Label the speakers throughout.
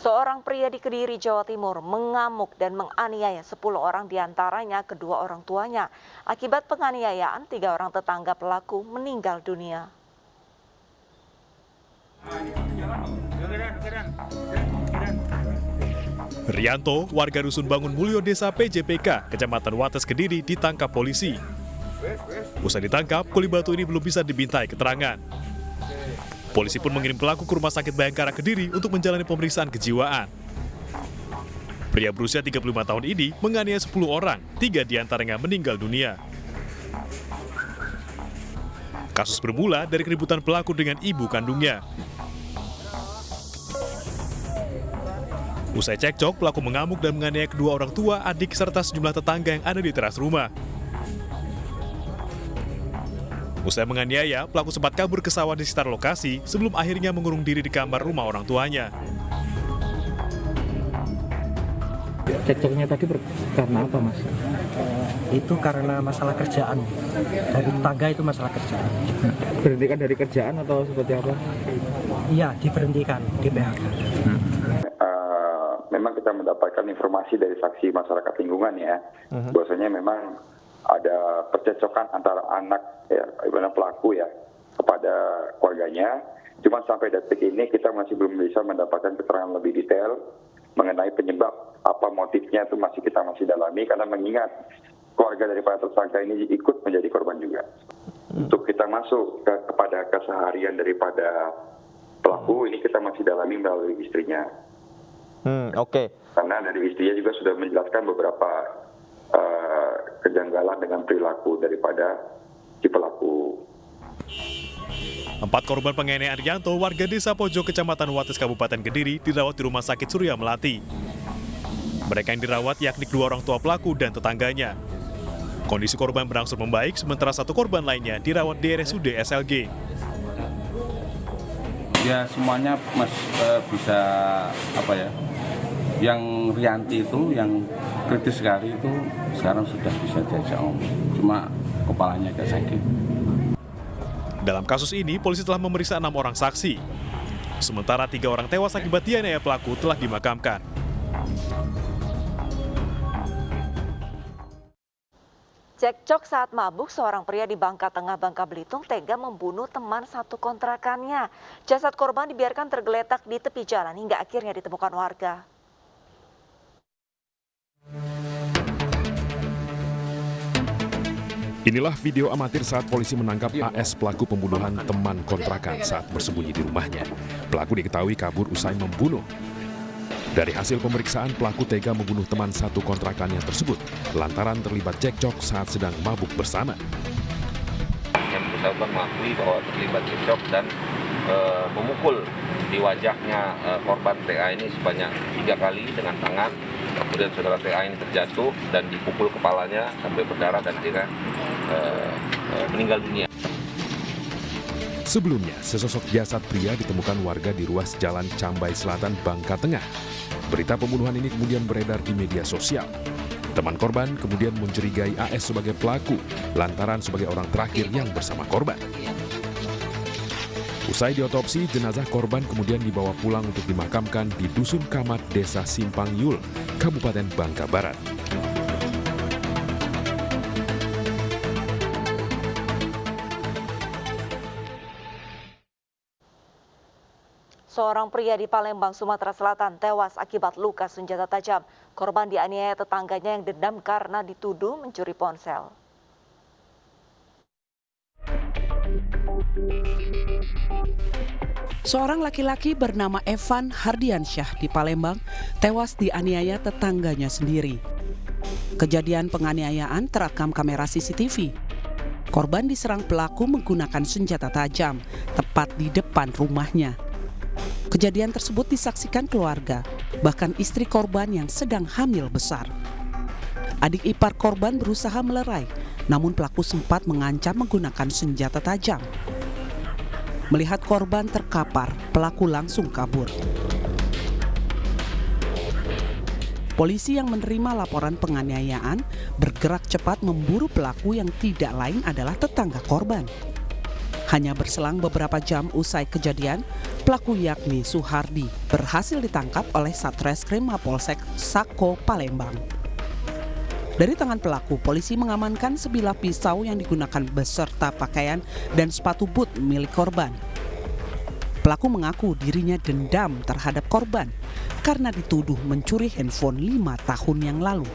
Speaker 1: Seorang pria di Kediri, Jawa Timur mengamuk dan menganiaya 10 orang diantaranya kedua orang tuanya. Akibat penganiayaan, 3 orang tetangga pelaku meninggal dunia.
Speaker 2: Rianto, warga Dusun Bangun Mulyo Desa PJPK, Kecamatan Wates Kediri, ditangkap polisi. Usai ditangkap, kuli batu ini belum bisa dibintai keterangan. Polisi pun mengirim pelaku ke Rumah Sakit Bayangkara Kediri untuk menjalani pemeriksaan kejiwaan. Pria berusia 35 tahun ini menganiaya 10 orang, 3 diantaranya meninggal dunia. Kasus bermula dari keributan pelaku dengan ibu kandungnya. Usai cekcok, pelaku mengamuk dan menganiaya kedua orang tua, adik, serta sejumlah tetangga yang ada di teras rumah. Usai menganiaya, pelaku sempat kabur ke sawah di sekitar lokasi sebelum akhirnya mengurung diri di kamar rumah orang tuanya.
Speaker 3: Cekcoknya tadi karena apa, Mas?
Speaker 4: Itu karena masalah kerjaan. Dari tetangga itu masalah kerjaan.
Speaker 3: Berhentikan dari kerjaan atau seperti apa?
Speaker 4: Iya, diberhentikan di PHK.
Speaker 5: Memang kita mendapatkan informasi dari saksi masyarakat lingkungan ya, bahwasanya memang ada percecokan antara anak ya, pelaku ya kepada keluarganya. Cuma sampai detik ini kita masih belum bisa mendapatkan keterangan lebih detail mengenai penyebab apa motifnya, itu kita masih dalami karena mengingat keluarga daripada tersangka ini ikut menjadi korban juga. Untuk kita masuk kepada keseharian daripada pelaku ini kita masih dalami melalui istrinya.
Speaker 3: Oke.
Speaker 5: Karena dari istrinya juga sudah menjelaskan beberapa kejanggalan dengan perilaku daripada si pelaku.
Speaker 2: 4 korban penganiayaan Rianto, warga desa Pojok, Kecamatan Wates, Kabupaten Kediri, dirawat di Rumah Sakit Surya Melati. Mereka yang dirawat yakni kedua orang tua pelaku dan tetangganya. Kondisi korban berangsur membaik, sementara 1 korban lainnya dirawat di RSUD SLG.
Speaker 6: Ya semuanya bisa yang Rianti itu yang kritis sekali itu sekarang sudah bisa diajak omong, cuma kepalanya agak sakit.
Speaker 2: Dalam kasus ini, polisi telah memeriksa 6 orang saksi. Sementara 3 orang tewas akibat dianiaya pelaku telah dimakamkan.
Speaker 1: Cekcok saat mabuk, seorang pria di Bangka Tengah, Bangka Belitung tega membunuh teman satu kontrakannya. Jasad korban dibiarkan tergeletak di tepi jalan hingga akhirnya ditemukan warga.
Speaker 7: Inilah video amatir saat polisi menangkap AS, pelaku pembunuhan teman kontrakan saat bersembunyi di rumahnya. Pelaku diketahui kabur usai membunuh. Dari hasil pemeriksaan, pelaku tega membunuh teman satu kontrakannya tersebut lantaran terlibat cekcok saat sedang mabuk bersama.
Speaker 8: Yang bersangkutan mengakui bahwa terlibat cekcok dan memukul di wajahnya korban TA ini sebanyak 3 kali dengan tangan. Kemudian saudara TA ini terjatuh dan dipukul kepalanya sampai berdarah dan akhirnya meninggal dunia.
Speaker 7: Sebelumnya, sesosok jasad pria ditemukan warga di ruas Jalan Cambai Selatan, Bangka Tengah. Berita pembunuhan ini kemudian beredar di media sosial. Teman korban kemudian mencurigai AS sebagai pelaku lantaran sebagai orang terakhir yang bersama korban. Usai diotopsi, jenazah korban kemudian dibawa pulang untuk dimakamkan di Dusun Kamat, Desa Simpang Yul, Kabupaten Bangka Barat.
Speaker 1: Seorang pria di Palembang, Sumatera Selatan tewas akibat luka senjata tajam. Korban dianiaya tetangganya yang dendam karena dituduh mencuri ponsel.
Speaker 9: Seorang laki-laki bernama Evan Hardiansyah di Palembang tewas dianiaya tetangganya sendiri. Kejadian penganiayaan terekam kamera CCTV. Korban diserang pelaku menggunakan senjata tajam tepat di depan rumahnya. Kejadian tersebut disaksikan keluarga, bahkan istri korban yang sedang hamil besar. Adik ipar korban berusaha melerai, namun pelaku sempat mengancam menggunakan senjata tajam. Melihat korban terkapar, pelaku langsung kabur. Polisi yang menerima laporan penganiayaan bergerak cepat memburu pelaku yang tidak lain adalah tetangga korban. Hanya berselang beberapa jam usai kejadian, Pelaku yakni Suhardi berhasil ditangkap oleh Satreskrim Mapolsek Sako Palembang. Dari tangan pelaku, polisi mengamankan sebilah pisau yang digunakan beserta pakaian dan sepatu boot milik korban. Pelaku mengaku dirinya dendam terhadap korban karena dituduh mencuri handphone 5 tahun yang lalu.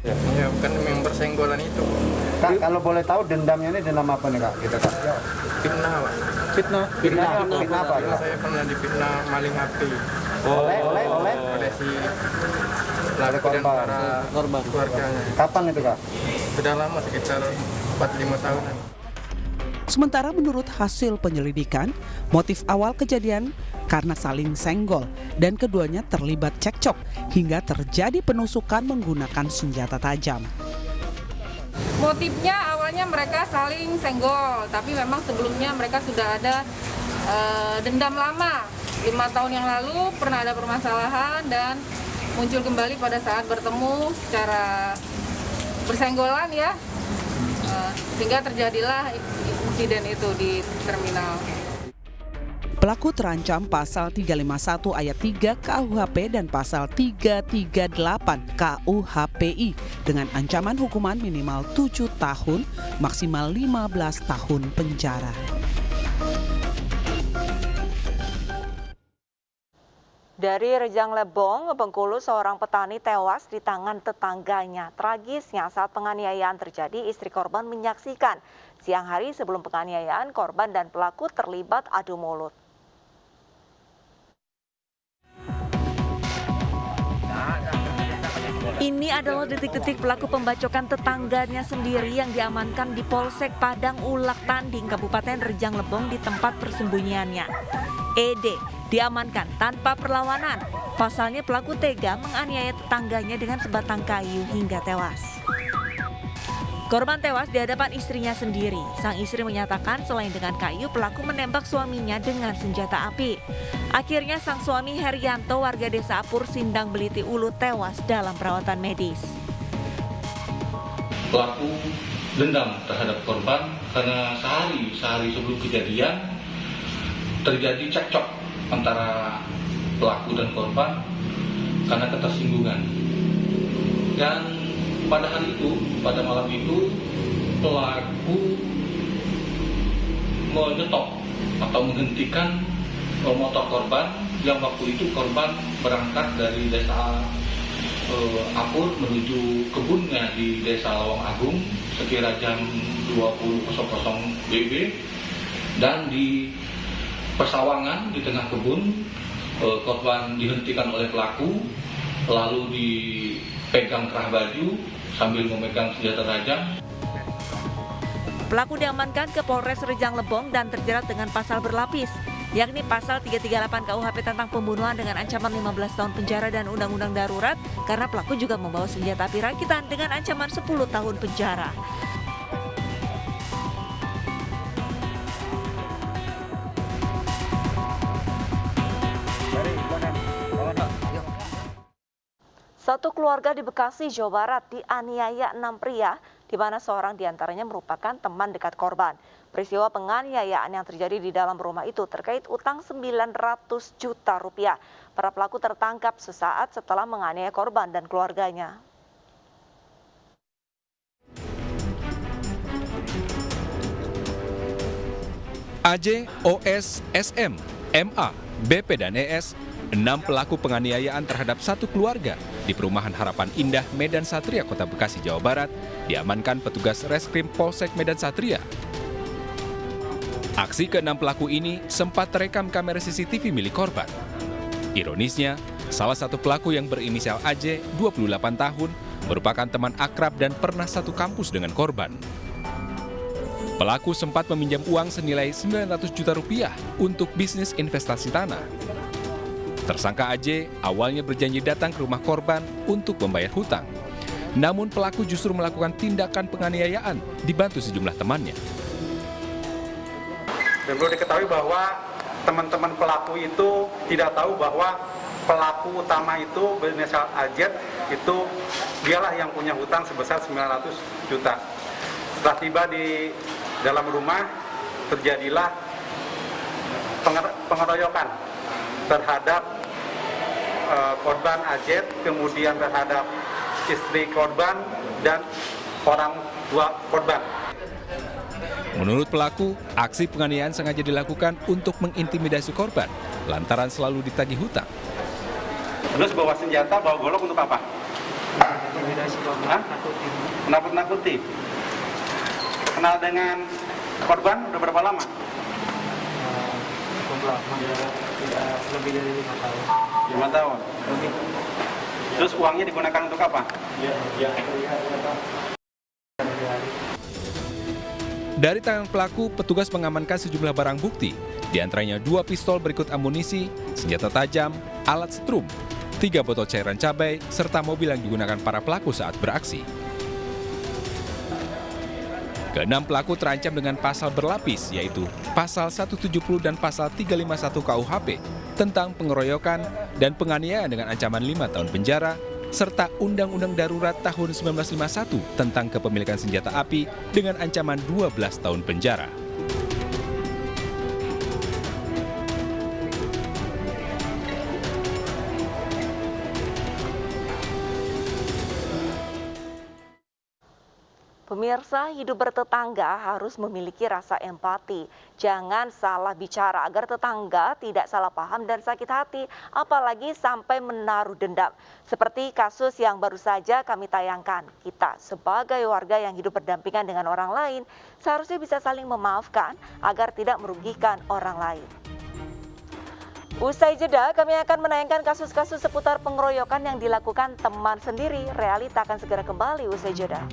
Speaker 10: Ya, bukan member senggolan itu.
Speaker 11: Kak, kalau boleh tahu dendamnya ini dendam apa nih Kak? Kita Kak.
Speaker 10: Fitnah, Pak.
Speaker 11: Fitnah apa?
Speaker 10: Karena saya pernah difitnah maling HP. Oleh si laki dan para keluarganya.
Speaker 11: Kapan itu Kak?
Speaker 10: Sudah lama, sekitar 4-5 tahunan.
Speaker 9: Sementara menurut hasil penyelidikan, motif awal kejadian karena saling senggol dan keduanya terlibat cekcok hingga terjadi penusukan menggunakan senjata tajam.
Speaker 12: Motifnya awalnya mereka saling senggol, tapi memang sebelumnya mereka sudah ada dendam lama. 5 tahun yang lalu pernah ada permasalahan dan muncul kembali pada saat bertemu secara bersenggolan ya, sehingga terjadilah insiden itu di terminal.
Speaker 9: Pelaku terancam pasal 351 ayat 3 KUHP dan pasal 338 KUHPI dengan ancaman hukuman minimal 7 tahun, maksimal 15 tahun penjara.
Speaker 1: Dari Rejang Lebong, Bengkulu, seorang petani tewas di tangan tetangganya. Tragisnya saat penganiayaan terjadi, istri korban menyaksikan. Siang hari sebelum penganiayaan, korban dan pelaku terlibat adu mulut. Ini adalah detik-detik pelaku pembacokan tetangganya sendiri yang diamankan di Polsek Padang Ulak Tanding, Kabupaten Rejang Lebong di tempat persembunyiannya. ED diamankan tanpa perlawanan. Pasalnya pelaku tega menganiaya tetangganya dengan sebatang kayu hingga tewas. Korban tewas di hadapan istrinya sendiri. Sang istri menyatakan selain dengan kayu, pelaku menembak suaminya dengan senjata api. Akhirnya sang suami Herianto, warga desa Apur, Sindang, Beliti Ulu, tewas dalam perawatan medis.
Speaker 13: Pelaku dendam terhadap korban karena sehari sebelum kejadian terjadi cekcok antara pelaku dan korban karena ketersinggungan. Dan pada hari itu, pada malam itu, pelaku menyetop atau menghentikan motor korban yang waktu itu korban berangkat dari desa Apur menuju kebunnya di desa Lawang Agung sekira jam 20.00 WIB, dan di persawangan di tengah kebun korban dihentikan oleh pelaku, lalu dipegang kerah baju sambil memegang senjata tajam.
Speaker 1: Pelaku diamankan ke Polres Rejang Lebong dan terjerat dengan pasal berlapis, yakni pasal 338 KUHP tentang pembunuhan dengan ancaman 15 tahun penjara dan undang-undang darurat karena pelaku juga membawa senjata api rakitan dengan ancaman 10 tahun penjara. Satu keluarga di Bekasi, Jawa Barat dianiaya 6 pria, di mana seorang diantaranya merupakan teman dekat korban. Peristiwa penganiayaan yang terjadi di dalam rumah itu terkait utang 900 juta rupiah. Para pelaku tertangkap sesaat setelah menganiaya korban dan keluarganya.
Speaker 14: AJ, OS, SM, MA, BP, dan ES, 6 pelaku penganiayaan terhadap satu keluarga di Perumahan Harapan Indah, Medan Satria, Kota Bekasi, Jawa Barat, diamankan petugas Reskrim Polsek Medan Satria. Aksi ke-6 pelaku ini sempat terekam kamera CCTV milik korban. Ironisnya, salah satu pelaku yang berinisial AJ, 28 tahun, merupakan teman akrab dan pernah satu kampus dengan korban. Pelaku sempat meminjam uang senilai 900 juta rupiah untuk bisnis investasi tanah. Tersangka AJ awalnya berjanji datang ke rumah korban untuk membayar hutang. Namun pelaku justru melakukan tindakan penganiayaan dibantu sejumlah temannya.
Speaker 15: Dan perlu diketahui bahwa teman-teman pelaku itu tidak tahu bahwa pelaku utama itu berinisial AJ itu dialah yang punya hutang sebesar 900 juta. Setelah tiba di dalam rumah terjadilah pengeroyokan terhadap korban AZ, kemudian terhadap istri korban dan orang tua korban.
Speaker 14: Menurut pelaku, aksi penganiayaan sengaja dilakukan untuk mengintimidasi korban lantaran selalu ditagih hutang.
Speaker 15: Terus bawa senjata, bawa golok untuk apa? Menakut-nakuti. Kenal dengan korban udah berapa lama?
Speaker 10: Lebih dari 5 tahun.
Speaker 15: 5 tahun. Terus uangnya digunakan untuk apa?
Speaker 14: Dari tangan pelaku, petugas mengamankan sejumlah barang bukti, di antaranya 2 pistol berikut amunisi, senjata tajam, alat setrum, 3 botol cairan cabai, serta mobil yang digunakan para pelaku saat beraksi. Keenam pelaku terancam dengan pasal berlapis, yaitu pasal 170 dan pasal 351 KUHP tentang pengeroyokan dan penganiayaan dengan ancaman 5 tahun penjara, serta Undang-Undang Darurat tahun 1951 tentang kepemilikan senjata api dengan ancaman 12 tahun penjara.
Speaker 1: Pemirsa, hidup bertetangga harus memiliki rasa empati. Jangan salah bicara agar tetangga tidak salah paham dan sakit hati, apalagi sampai menaruh dendam. Seperti kasus yang baru saja kami tayangkan. Kita sebagai warga yang hidup berdampingan dengan orang lain, seharusnya bisa saling memaafkan agar tidak merugikan orang lain. Usai jeda, kami akan menayangkan kasus-kasus seputar pengeroyokan yang dilakukan teman sendiri. Realita akan segera kembali usai jeda.